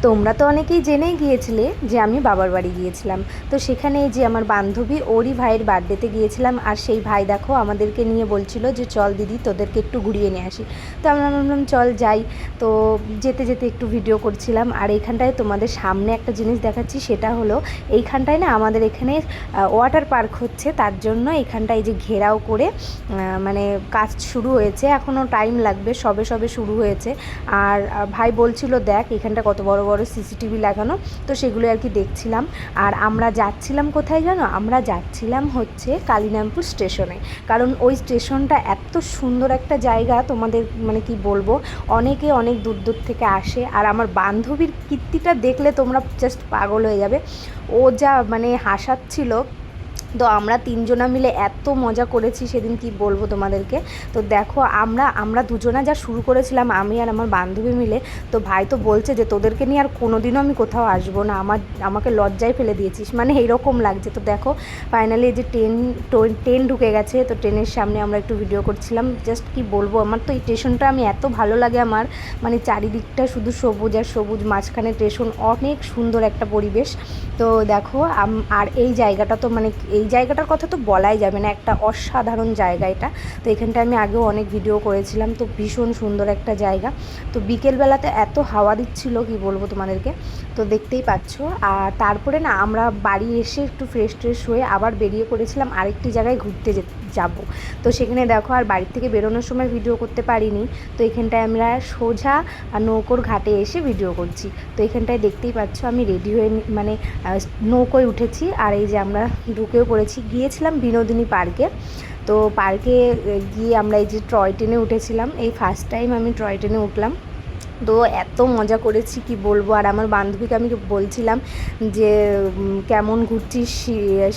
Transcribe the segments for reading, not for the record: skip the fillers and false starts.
তোমরা তো অনেকেই জেনেই গিয়েছিলে যে আমি বাবার বাড়ি গিয়েছিলাম। তো সেখানে যে আমার বান্ধবী ওরই ভাইয়ের বার্থডেতে গিয়েছিলাম, আর সেই ভাই দেখো আমাদেরকে নিয়ে বলছিল যে চল দিদি তোদেরকে একটু ঘুরিয়ে নিয়ে আসি। তো আমরা ভাবলাম চল যাই। তো যেতে যেতে একটু ভিডিও করছিলাম, আর এইখানটায় তোমাদের সামনে একটা জিনিস দেখাচ্ছি, সেটা হলো এইখানটায় না আমাদের এখানে ওয়াটার পার্ক হচ্ছে, তার জন্য এখানটায় যে ঘেরাও করে মানে কাজ শুরু হয়েছে, এখনও টাইম লাগবে, সবে সবে শুরু হয়েছে। আর ভাই বলছিল দেখ এখানটা কত বড় বড় সিসিটিভি লাগানো, তো সেগুলো আর কি দেখছিলাম। আর আমরা যাচ্ছিলাম কোথায় জানো? আমরা যাচ্ছিলাম হচ্ছে কালিনামপুর স্টেশনে, কারণ ওই স্টেশনটা এত সুন্দর একটা জায়গা, তোমাদের মানে কি বলবো, অনেকে অনেক দূর দূর থেকে আসে। আর আমার বান্ধবীর কীর্তিটা দেখলে তোমরা জাস্ট পাগল হয়ে যাবে, ও যা মানে হাসাচ্ছিল। তো আমরা তিনজনা মিলে এত মজা করেছি সেদিন, কি বলবো তোমাদেরকে। তো দেখো আমরা দুজনা যা শুরু করেছিলাম, আমি আর আমার বান্ধবী মিলে, তো ভাই তো বলছে যে তোদেরকে নিয়ে আর কোনোদিনও আমি কোথাও আসবো না, আমাকে লজ্জায় ফেলে দিয়েছিস, মানে এইরকম লাগছে। তো দেখো ফাইনালি যে ট্রেন ঢুকে গেছে, তো ট্রেনের সামনে আমরা একটু ভিডিও করছিলাম। জাস্ট কি বলবো, আমার তো এই স্টেশনটা আমি এত ভালো লাগে, আমার মানে চারিদিকটা শুধু সবুজ আর সবুজ, মাঝখানে স্টেশন, অনেক সুন্দর একটা পরিবেশ। তো দেখো আর এই জায়গাটা তো মানে এই জায়গাটার কথা তো বলাই যাবে না, একটা অসাধারণ জায়গা এটা। তো এখানটা আমি আগেও অনেক ভিডিও করেছিলাম, তো ভীষণ সুন্দর একটা জায়গা। তো বিকেলবেলাতে এত হাওয়া দিচ্ছিল, কি বলবো তোমাদেরকে, তো দেখতেই পাচ্ছ। আর তারপরে না আমরা বাড়ি এসে একটু ফ্রেশ ট্রেশ হয়ে আবার বেরিয়ে পড়েছিলাম আরেকটি জায়গায় ঘুরতে যাব। তো সেখানে দেখো আর বাড়ির থেকে বেরোনোর সময় ভিডিও করতে পারিনি, তো এখানটায় আমরা সোজা নৌকোর ঘাটে এসে ভিডিও করছি। তো এখানটায় দেখতেই পাচ্ছ আমি রেডি হয়ে মানে নৌকোয় উঠেছি, আর এই যে আমরা ঢুকেও পড়েছি। গিয়েছিলাম বিনোদিনী পার্কে, তো পার্কে গিয়ে আমরা এই যে টয় ট্রেনে উঠেছিলাম, এই ফার্স্ট টাইম আমি টয় ট্রেনে উঠলাম। তো এত মজা করেছি কি বলবো। আর আমার বান্ধবীকে আমি বলছিলাম যে কেমন ঘুরছিস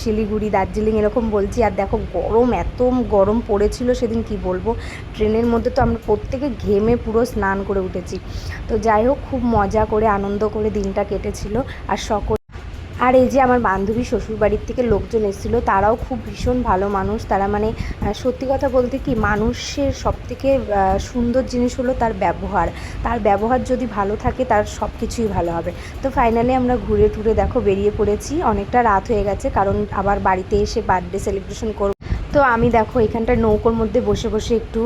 শিলিগুড়ি দার্জিলিং এরকম বলছি। আর দেখো গরম, এত গরম পড়েছিল সেদিন, কি বলবো। ট্রেনের মধ্যে তো আমরা প্রত্যেকে ঘেমে পুরো স্নান করে উঠেছি। তো যাই হোক, খুব মজা করে আনন্দ করে দিনটা কেটেছিল। আর আর এই যে আমার বান্ধবী শ্বশুরবাড়ির থেকে লোকজন এসেছিলো, তারাও খুব ভীষণ ভালো মানুষ। তারা মানে সত্যি কথা বলতে কি, মানুষের সবথেকে সুন্দর জিনিস হলো তার ব্যবহার। তার ব্যবহার যদি ভালো থাকে, তার সব কিছুই ভালো হবে। তো ফাইনালি আমরা ঘুরে টুরে দেখো বেরিয়ে পড়েছি, অনেকটা রাত হয়ে গেছে, কারণ আবার বাড়িতে এসে বার্থডে সেলিব্রেশন করব। তো আমি দেখো এখানটা নৌকোর মধ্যে বসে বসে একটু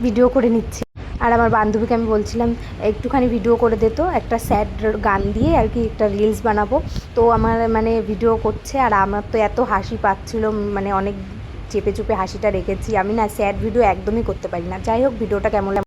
ভিডিও করে নিচ্ছি। আর আমার বান্ধবীকে আমি বলছিলাম একটুখানি ভিডিও করে দে, তো একটা স্যাড গান দিয়ে আর কি একটা রিলস বানাবো। তো আমার মানে ভিডিও করছে, আর আমার তো এত হাসি পাচ্ছিল, মানে অনেক চেপে চুপে হাসিটা রেখেছি। আমি না স্যাড ভিডিও একদমই করতে পারি না। যাই হোক, ভিডিওটা কেমন